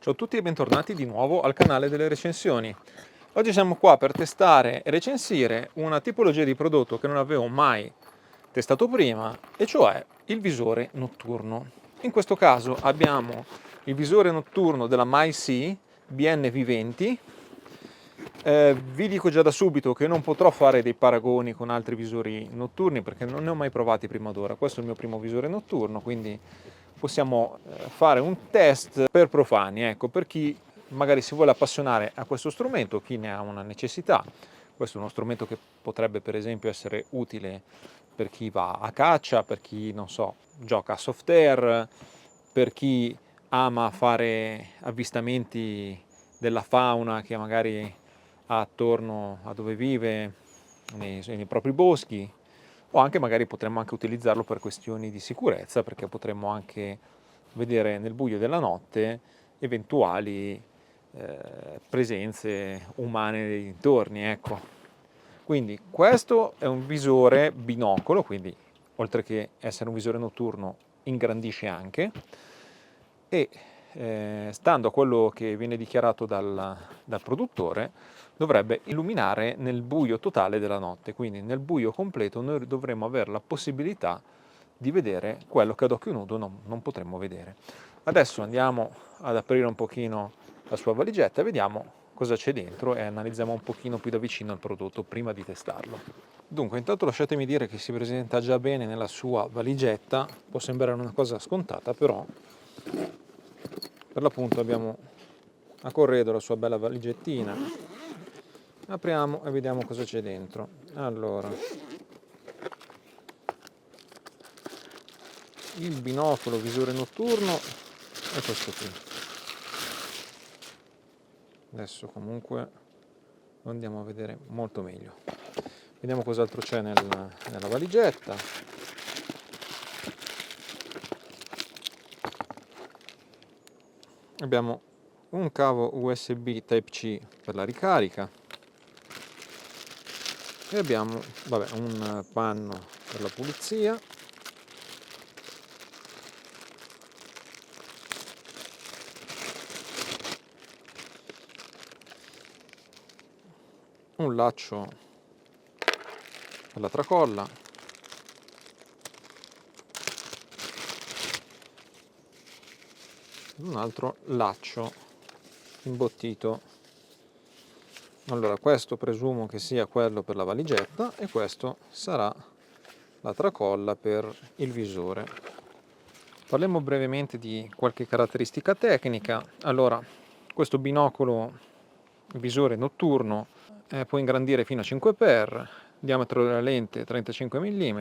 Ciao a tutti e bentornati di nuovo al canale delle recensioni. Oggi siamo qua per testare e recensire una tipologia di prodotto che non avevo mai testato prima, e cioè il visore notturno. In questo caso abbiamo il visore notturno della MySea BNV20. Vi dico già da subito che non potrò fare dei paragoni con altri visori notturni perché non ne ho mai provati prima d'ora. Questo è il mio primo visore notturno, quindi possiamo fare un test per profani, ecco, per chi magari si vuole appassionare a questo strumento, chi ne ha una necessità. Questo è uno strumento che potrebbe per esempio essere utile per chi va a caccia, per chi, non so, gioca a soft air, per chi ama fare avvistamenti della fauna che magari ha attorno a dove vive, nei propri boschi, o anche magari potremmo anche utilizzarlo per questioni di sicurezza, perché potremmo anche vedere nel buio della notte eventuali presenze umane nei dintorni, ecco. Quindi questo è un visore binocolo, quindi oltre che essere un visore notturno ingrandisce anche, e stando a quello che viene dichiarato dal produttore dovrebbe illuminare nel buio totale della notte, quindi nel buio completo noi dovremo avere la possibilità di vedere quello che ad occhio nudo non potremmo vedere. Adesso andiamo ad aprire un pochino la sua valigetta e vediamo cosa c'è dentro e analizziamo un pochino più da vicino il prodotto prima di testarlo. Dunque, intanto lasciatemi dire che si presenta già bene nella sua valigetta. Può sembrare una cosa scontata, però per l'appunto abbiamo a corredo la sua bella valigettina. Apriamo e vediamo cosa c'è dentro. Allora, il binocolo visore notturno è questo qui. Adesso comunque lo andiamo a vedere molto meglio. Vediamo cos'altro c'è nella valigetta. Abbiamo un cavo USB Type-C per la ricarica e abbiamo un panno per la pulizia, un laccio per la tracolla, un altro laccio imbottito. Allora, questo presumo che sia quello per la valigetta e questo sarà la tracolla per il visore. Parliamo brevemente di qualche caratteristica tecnica. Allora, questo binocolo visore notturno può ingrandire fino a 5x, diametro della lente 35 mm,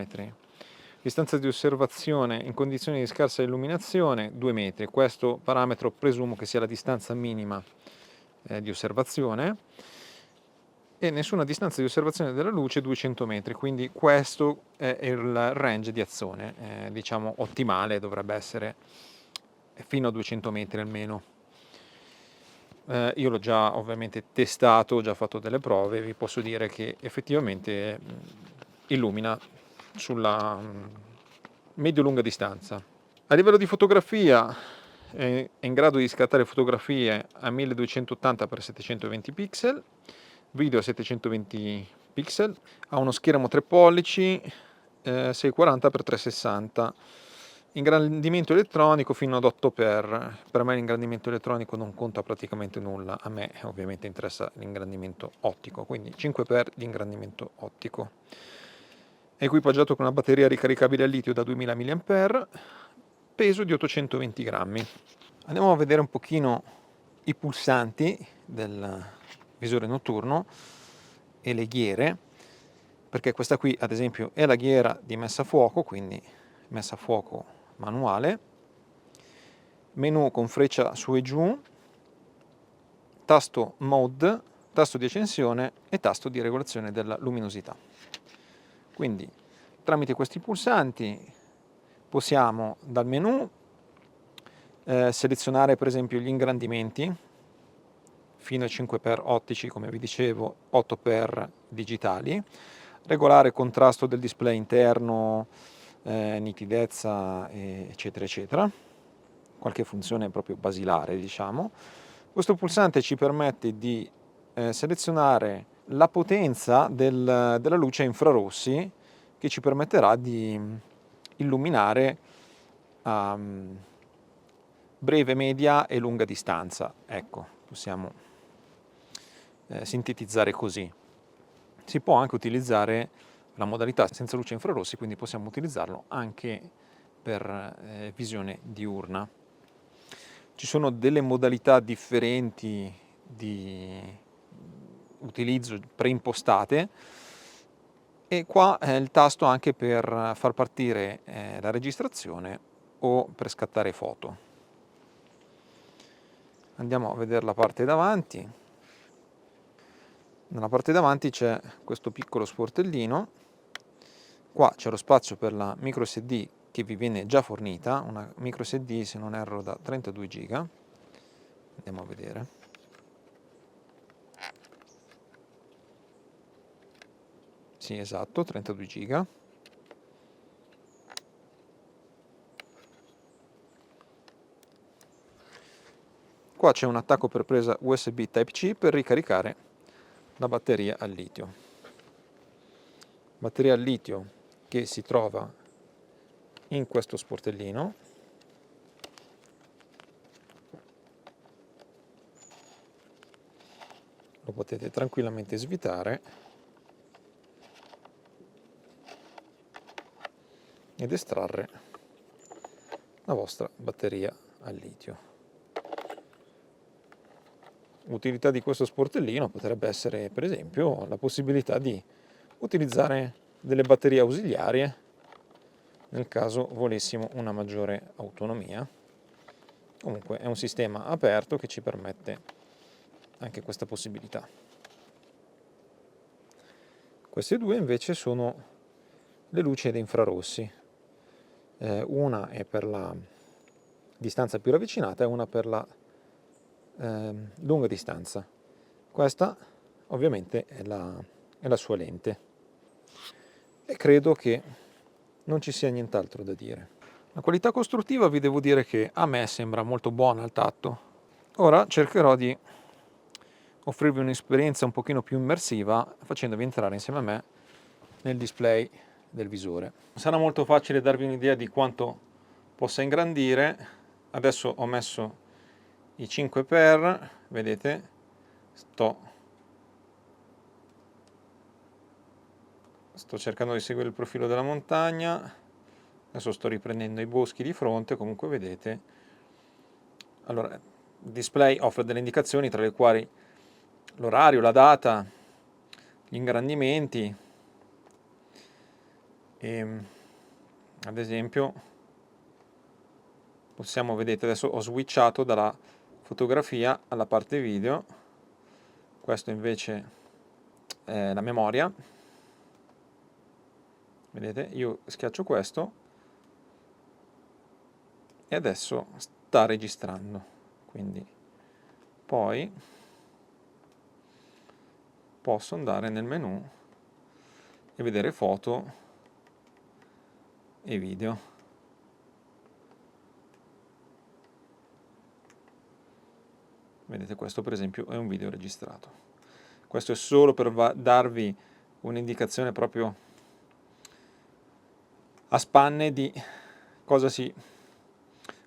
distanza di osservazione in condizioni di scarsa illuminazione 2 metri. Questo parametro presumo che sia la distanza minima di osservazione, e nessuna distanza di osservazione della luce 200 metri, quindi questo è il range di azione, diciamo ottimale, dovrebbe essere fino a 200 metri almeno. Io l'ho già ovviamente testato, ho già fatto delle prove, vi posso dire che effettivamente illumina sulla medio-lunga distanza. A livello di fotografia è in grado di scattare fotografie a 1280x720 pixel, video a 720 pixel, ha uno schermo 3 pollici 640x360, ingrandimento elettronico fino ad 8x. Per me l'ingrandimento elettronico non conta praticamente nulla, a me ovviamente interessa l'ingrandimento ottico, quindi 5x di ingrandimento ottico. È equipaggiato con una batteria ricaricabile al litio da 2000 mAh, peso di 820 grammi. Andiamo a vedere un pochino i pulsanti del visore notturno e le ghiere, perché questa qui ad esempio è la ghiera di messa a fuoco, quindi messa a fuoco manuale, menu con freccia su e giù, tasto mode, tasto di accensione e tasto di regolazione della luminosità. Quindi tramite questi pulsanti possiamo dal menu selezionare per esempio gli ingrandimenti fino a 5x ottici, come vi dicevo, 8x digitali, regolare contrasto del display interno, nitidezza, eccetera eccetera. qualche funzione proprio basilare, diciamo. Questo pulsante ci permette di selezionare la potenza della luce a infrarossi, che ci permetterà di illuminare a breve, media e lunga distanza. Ecco, possiamo sintetizzare così. Si può anche utilizzare la modalità senza luce infrarossi, quindi possiamo utilizzarlo anche per visione diurna. Ci sono delle modalità differenti di utilizzo preimpostate, e qua è il tasto anche per far partire la registrazione o per scattare foto. Andiamo a vedere la parte davanti. Nella parte davanti c'è questo piccolo sportellino. Qua c'è lo spazio per la micro SD che vi viene già fornita, una micro SD, se non erro, da 32 giga. Andiamo a vedere. Sì, esatto, 32 giga. Qua c'è un attacco per presa USB Type-C per ricaricare la batteria al litio. Batteria al litio che si trova in questo sportellino. Lo potete tranquillamente svitare ed estrarre la vostra batteria al litio. L'utilità di questo sportellino potrebbe essere, per esempio, la possibilità di utilizzare delle batterie ausiliarie nel caso volessimo una maggiore autonomia. Comunque è un sistema aperto che ci permette anche questa possibilità. Queste due invece sono le luci ad infrarossi. Una è per la distanza più ravvicinata e una per la lunga distanza. Questa ovviamente è la sua lente, e credo che non ci sia nient'altro da dire. La qualità costruttiva vi devo dire che a me sembra molto buona al tatto. Ora cercherò di offrirvi un'esperienza un pochino più immersiva facendovi entrare insieme a me nel display del visore. Sarà molto facile darvi un'idea di quanto possa ingrandire. Adesso ho messo i 5x, vedete, sto cercando di seguire il profilo della montagna, adesso sto riprendendo i boschi di fronte, comunque vedete. Allora, il display offre delle indicazioni tra le quali l'orario, la data, gli ingrandimenti e ad esempio possiamo, vedete, adesso ho switchato dalla fotografia alla parte video. Questo invece è la memoria, vedete, io schiaccio questo e adesso sta registrando, quindi poi posso andare nel menu e vedere foto e video. Vedete, questo per esempio è un video registrato. Questo è solo per darvi un'indicazione proprio a spanne di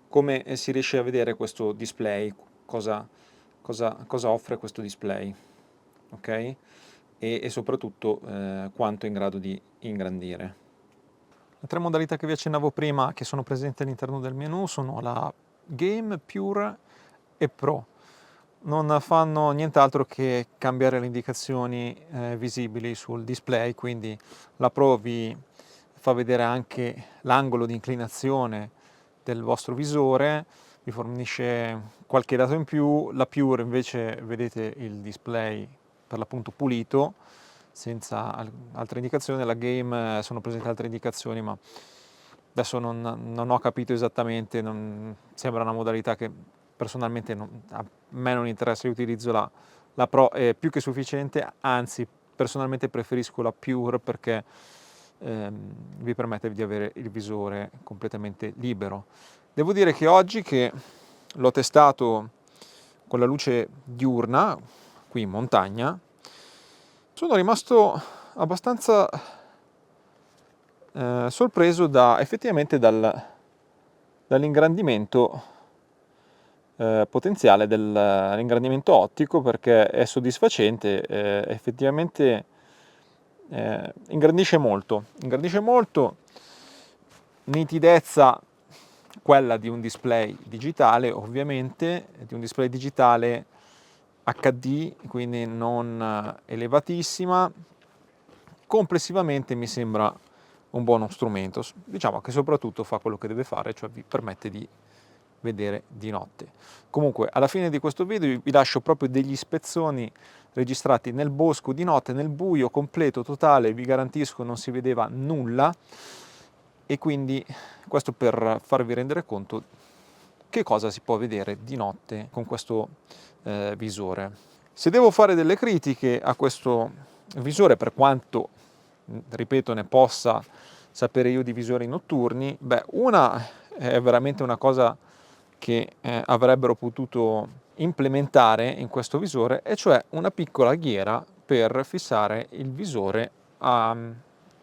come si riesce a vedere questo display, cosa offre questo display, ok? E soprattutto quanto è in grado di ingrandire. Le tre modalità che vi accennavo prima, che sono presenti all'interno del menu, sono la Game, Pure e Pro. Non fanno nient'altro che cambiare le indicazioni visibili sul display, quindi la Pro vi fa vedere anche l'angolo di inclinazione del vostro visore, vi fornisce qualche dato in più. La Pure invece vedete il display per l'appunto pulito, senza altre indicazioni. La Game sono presenti altre indicazioni, ma adesso non ho capito esattamente, sembra una modalità che personalmente a me non interessa. Io utilizzo la Pro, è più che sufficiente, anzi personalmente preferisco la Pure perché vi permette di avere il visore completamente libero. Devo dire che oggi che l'ho testato con la luce diurna, qui in montagna, sono rimasto abbastanza sorpreso effettivamente dall'ingrandimento potenziale dell'ingrandimento ottico, perché è soddisfacente, effettivamente ingrandisce molto, nitidezza quella di un display digitale, ovviamente, di un display digitale HD, quindi non elevatissima. Complessivamente mi sembra un buono strumento, diciamo che soprattutto fa quello che deve fare, cioè vi permette di vedere di notte. Comunque alla fine di questo video vi lascio proprio degli spezzoni registrati nel bosco di notte, nel buio completo, totale, vi garantisco non si vedeva nulla, e quindi questo per farvi rendere conto che cosa si può vedere di notte con questo visore. Se devo fare delle critiche a questo visore, per quanto, ripeto, ne possa sapere io di visori notturni, una è veramente una cosa che avrebbero potuto implementare in questo visore, e cioè una piccola ghiera per fissare il visore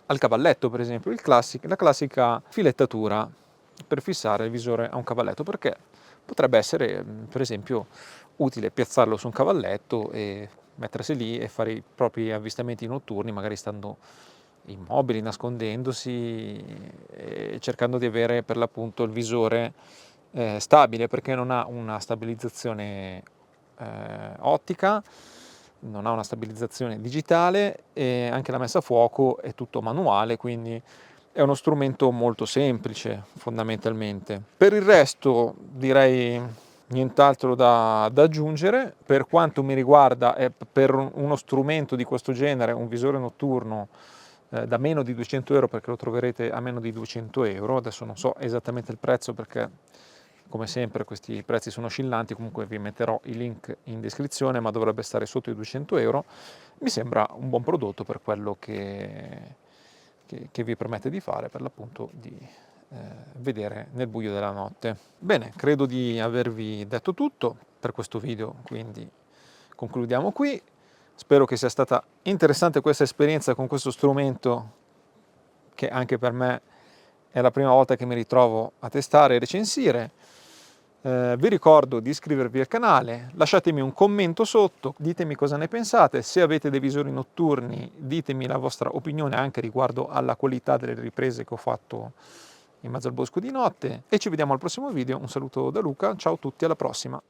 al cavalletto, per esempio, la classica filettatura per fissare il visore a un cavalletto, perché potrebbe essere, per esempio, utile piazzarlo su un cavalletto e mettersi lì e fare i propri avvistamenti notturni, magari stando immobili, nascondendosi e cercando di avere per l'appunto il visore stabile, perché non ha una stabilizzazione ottica, non ha una stabilizzazione digitale, e anche la messa a fuoco è tutto manuale, quindi è uno strumento molto semplice fondamentalmente. Per il resto direi nient'altro da aggiungere. Per quanto mi riguarda, per uno strumento di questo genere, un visore notturno da meno di 200 euro, perché lo troverete a meno di 200 euro, adesso non so esattamente il prezzo perché come sempre questi prezzi sono oscillanti, comunque vi metterò i link in descrizione, ma dovrebbe stare sotto i 200 euro, mi sembra un buon prodotto per quello che vi permette di fare, per l'appunto di vedere nel buio della notte. Bene, credo di avervi detto tutto per questo video, quindi concludiamo qui. Spero che sia stata interessante questa esperienza con questo strumento, che anche per me è la prima volta che mi ritrovo a testare e recensire. Vi ricordo di iscrivervi al canale, lasciatemi un commento sotto, ditemi cosa ne pensate, se avete dei visori notturni ditemi la vostra opinione anche riguardo alla qualità delle riprese che ho fatto in mezzo al bosco di notte, e ci vediamo al prossimo video. Un saluto da Luca, ciao a tutti, alla prossima!